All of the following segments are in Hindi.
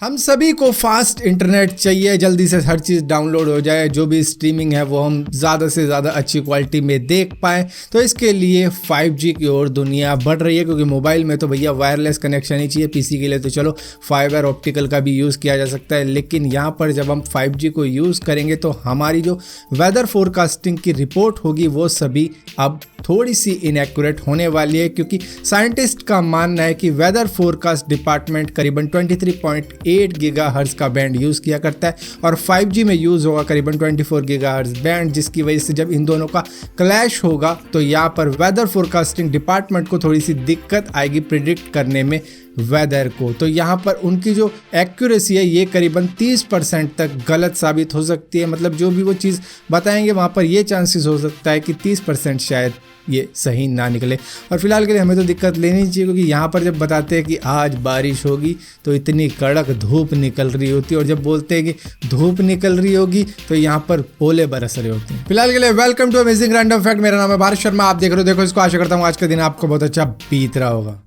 हम सभी को फास्ट इंटरनेट चाहिए, जल्दी से हर चीज़ डाउनलोड हो जाए, जो भी स्ट्रीमिंग है वो हम ज़्यादा से ज़्यादा अच्छी क्वालिटी में देख पाएँ। तो इसके लिए 5G की ओर दुनिया बढ़ रही है, क्योंकि मोबाइल में तो भैया वायरलेस कनेक्शन ही चाहिए। पीसी के लिए तो चलो फाइबर ऑप्टिकल का भी यूज़ किया जा सकता है, लेकिन यहाँ पर जब हम 5G को यूज़ करेंगे तो हमारी जो वेदर फोरकास्टिंग की रिपोर्ट होगी वो सभी अब थोड़ी सी इनएक्यूरेट होने वाली है, क्योंकि साइंटिस्ट का मानना है कि वेदर फोरकास्ट डिपार्टमेंट करीबन 23.8 गीगाहर्ट्ज का बैंड यूज़ किया करता है और 5G में यूज़ होगा करीबन 24 गीगाहर्ट्ज बैंड, जिसकी वजह से जब इन दोनों का क्लैश होगा तो यहाँ पर वेदर फोरकास्टिंग डिपार्टमेंट को थोड़ी सी दिक्कत आएगी प्रिडिक्ट करने में वेदर को। तो यहाँ पर उनकी जो एक्यूरेसी है ये करीबन 30% तक गलत साबित हो सकती है। मतलब जो भी वो चीज़ बताएंगे वहाँ पर ये चांसेस हो सकता है कि 30% शायद ये सही ना निकले। और फिलहाल के लिए हमें तो दिक्कत लेनी चाहिए, क्योंकि यहाँ पर जब बताते हैं कि आज बारिश होगी तो इतनी कड़क धूप निकल रही होती है, और जब बोलते हैं कि धूप निकल रही होगी तो यहाँ पर ओले बरस रहे होते हैं। फिलहाल के लिए welcome to amazing random fact. मेरा नाम है भारत शर्मा, आप देख रहे हो देखो इसको। आशा करता हूँ आज का दिन आपको बहुत अच्छा बीत रहा होगा।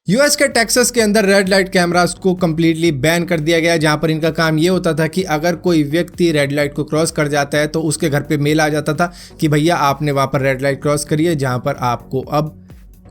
यूएस के टेक्सास के अंदर रेड लाइट कैमरास को कम्प्लीटली बैन कर दिया गया, जहां पर इनका काम ये होता था कि अगर कोई व्यक्ति रेड लाइट को क्रॉस कर जाता है तो उसके घर पे मेल आ जाता था कि भैया आपने वहां पर रेड लाइट क्रॉस करी है, जहां पर आपको अब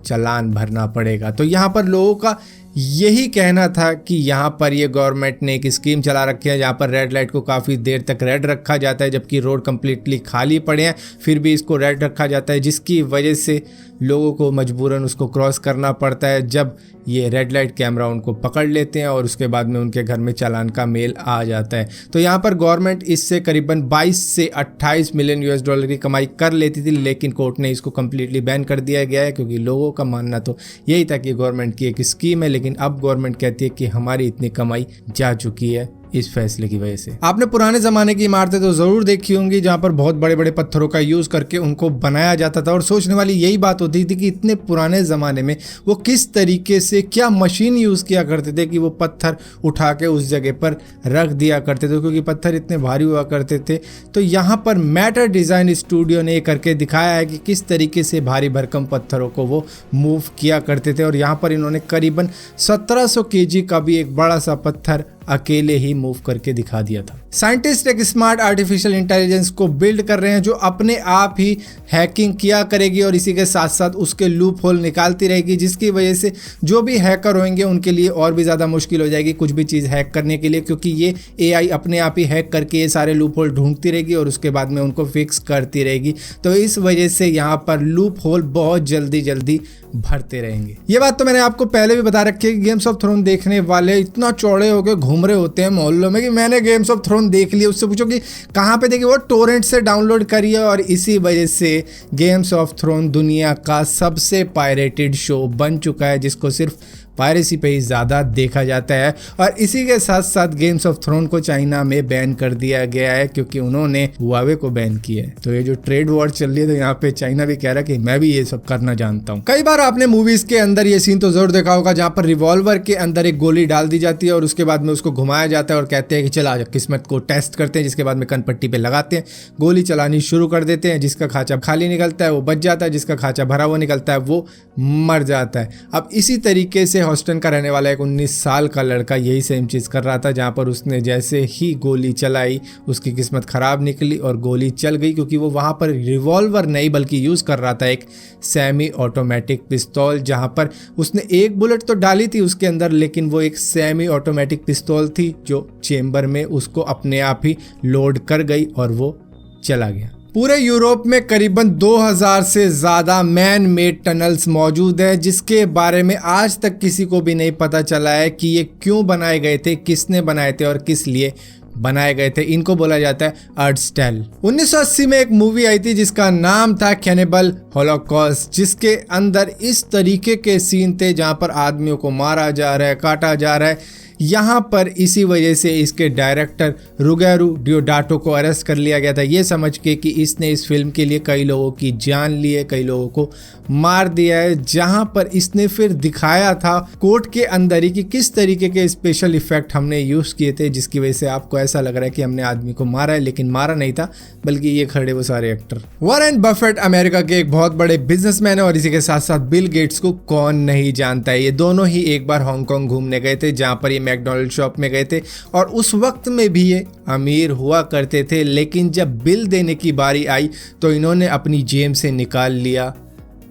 चालान भरना पड़ेगा। तो यहाँ पर लोगों का यही कहना था कि यहाँ पर ये गवर्नमेंट ने एक स्कीम चला रखी है जहाँ पर रेड लाइट को काफ़ी देर तक रेड रखा जाता है, जबकि रोड कम्प्लीटली खाली पड़े हैं फिर भी इसको रेड रखा जाता है, जिसकी वजह से लोगों को मजबूरन उसको क्रॉस करना पड़ता है जब ये रेड लाइट कैमरा उनको पकड़ लेते हैं और उसके बाद में उनके घर में चालान का मेल आ जाता है। तो यहाँ पर गवर्नमेंट इससे करीबन 22 से 28 मिलियन यूएस डॉलर की कमाई कर लेती थी, लेकिन कोर्ट ने इसको कम्प्लीटली बैन कर दिया गया है, क्योंकि लोगों का मानना तो यही था कि गवर्नमेंट की एक स्कीम है, लेकिन अब गवर्नमेंट कहती है कि हमारी इतनी कमाई जा चुकी है इस फैसले की वजह से। आपने पुराने ज़माने की इमारतें तो ज़रूर देखी होंगी जहाँ पर बहुत बड़े बड़े पत्थरों का यूज़ करके उनको बनाया जाता था, और सोचने वाली यही बात होती थी कि इतने पुराने ज़माने में वो किस तरीके से क्या मशीन यूज़ किया करते थे कि वो पत्थर उठा के उस जगह पर रख दिया करते थे, क्योंकि पत्थर इतने भारी हुआ करते थे। तो यहाँ पर मैटर डिज़ाइन स्टूडियो ने करके दिखाया है कि किस तरीके से भारी भरकम पत्थरों को वो मूव किया करते थे, और यहाँ पर इन्होंने करीबन 1700 केजी का भी एक बड़ा सा पत्थर अकेले ही मूव करके दिखा दिया था। साइंटिस्ट एक स्मार्ट आर्टिफिशियल इंटेलिजेंस को बिल्ड कर रहे हैं जो अपने आप ही हैकिंग किया करेगी और इसी के साथ साथ उसके लूप होल निकालती रहेगी, जिसकी वजह से जो भी हैकर होंगे उनके लिए और भी ज़्यादा मुश्किल हो जाएगी कुछ भी चीज़ हैक करने के लिए, क्योंकि ये एआई अपने आप ही हैक करके ये सारे लूप होल ढूंढती रहेगी और उसके बाद में उनको फिक्स करती रहेगी। तो इस वजह से यहाँ पर लूप होल बहुत जल्दी भरते रहेंगे। ये बात तो मैंने आपको पहले भी बता रखी है कि गेम्स ऑफ थ्रोन देखने वाले इतना चौड़े होकर घूम रहे होते हैं मोहल्लों में कि मैंने गेम्स ऑफ थ्रोन देख लिया। उससे पूछो कि कहाँ पे देखी, वो टोरेंट से डाउनलोड करिए, और इसी वजह से गेम्स ऑफ थ्रोन दुनिया का सबसे पायरेटेड शो बन चुका है, जिसको सिर्फ पायरेसी पे ही ज़्यादा देखा जाता है। और इसी के साथ साथ गेम्स ऑफ थ्रोन को चाइना में बैन कर दिया गया है, क्योंकि उन्होंने हुआवे को बैन किया है। तो ये जो ट्रेड वॉर चल रही है, तो यहाँ पे चाइना भी कह रहा है कि मैं भी ये सब करना जानता हूँ। कई बार आपने मूवीज के अंदर ये सीन तो जरूर देखा होगा जहाँ पर रिवॉल्वर के अंदर एक गोली डाल दी जाती है और उसके बाद में उसको घुमाया जाता है और कहते हैं कि चला किस्मत को टेस्ट करते हैं, जिसके बाद में कनपट्टी पे लगाते हैं, गोली चलानी शुरू कर देते हैं। जिसका खांचा खाली निकलता है वो बच जाता है, जिसका खांचा भरा हुआ निकलता है वो मर जाता है। अब इसी तरीके से हॉस्टन का रहने वाला एक 19 साल का लड़का यही सेम चीज़ कर रहा था, जहाँ पर उसने जैसे ही गोली चलाई उसकी किस्मत ख़राब निकली और गोली चल गई, क्योंकि वो वहाँ पर रिवॉल्वर नहीं बल्कि यूज़ कर रहा था एक सेमी ऑटोमेटिक पिस्तौल, जहाँ पर उसने एक बुलेट तो डाली थी उसके अंदर, लेकिन वो एक सेमी ऑटोमेटिक पिस्तौल थी जो चेम्बर में उसको अपने आप ही लोड कर गई और वो चला गया। पूरे यूरोप में करीबन 2000 से ज़्यादा मैन मेड टनल्स मौजूद हैं, जिसके बारे में आज तक किसी को भी नहीं पता चला है कि ये क्यों बनाए गए थे, किसने बनाए थे और किस लिए बनाए गए थे। इनको बोला जाता है अर्डस्टेल। 1980 में एक मूवी आई थी जिसका नाम था कैनिबल होलोकॉस्ट, जिसके अंदर इस तरीके के सीन थे जहाँ पर आदमियों को मारा जा रहा है, काटा जा रहा है। यहाँ पर इसी वजह से इसके डायरेक्टर रुगेरो डियोडाटो को अरेस्ट कर लिया गया था, ये समझ के कि इसने इस फिल्म के लिए कई लोगों की जान ली है, कई लोगों को मार दिया है, जहां पर इसने फिर दिखाया था कोर्ट के अंदर ही कि किस तरीके के स्पेशल इफेक्ट हमने यूज किए थे, जिसकी वजह से आपको ऐसा लग रहा है कि हमने आदमी को मारा है, लेकिन मारा नहीं था, बल्कि ये खड़े वो सारे एक्टर। वॉरेन बफेट अमेरिका के एक बहुत बड़े बिजनेसमैन है और इसी के साथ साथ बिल गेट्स को कौन नहीं जानता है। ये दोनों ही एक बार हांगकांग घूमने गए थे, जहां पर ये मैकडोनल्ड शॉप में गए थे और उस वक्त में भी ये अमीर हुआ करते थे, लेकिन जब बिल देने की बारी आई तो इन्होंने अपनी जेब से निकाल लिया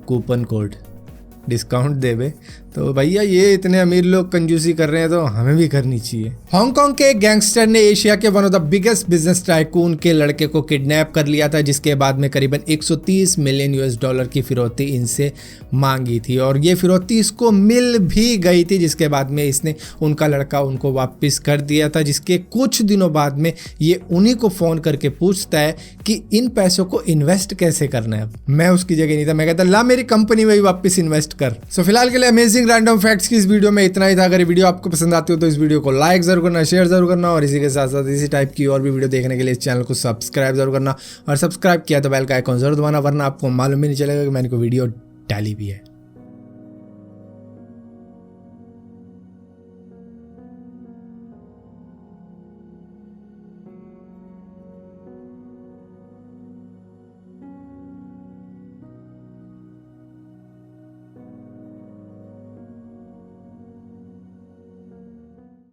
कूपन कोड, डिस्काउंट देवे। तो भैया ये इतने अमीर लोग कंजूसी कर रहे हैं तो हमें भी करनी चाहिए। हांगकांग के एक गैंगस्टर ने एशिया के one of the biggest business tycoon के लड़के को किडनैप कर लिया था, जिसके बाद में करीबन 130 मिलियन US डॉलर की फिरौती इनसे मांगी थी और ये फिरौती इसको मिल भी गई थी, जिसके बाद में इसने उनका लड़का उनको वापस कर दिया था। जिसके कुछ दिनों बाद में ये उन्हीं को फ़ोन करके पूछता है कि इन पैसों को इन्वेस्ट कैसे करना है। मैं उसकी जगह नहीं था, मैं कहता ला मेरी कंपनी में ही वापस इन्वेस्ट कर। सो फिलहाल के लिए अमेजिंग रैंडम फैक्ट्स की इस वीडियो में इतना ही था। अगर ये वीडियो आपको पसंद आती हो तो इस वीडियो को लाइक जरूर करना, शेयर जरूर करना और इसी के साथ साथ इसी टाइप की और भी वीडियो देखने के लिए इस चैनल को सब्सक्राइब जरूर करना और सब्सक्राइब किया तो बेल का आइकॉन जरूर दबाना, वरना आपको मालूम भी नहीं चलेगा कि मैंने कोई वीडियो डाली भी है।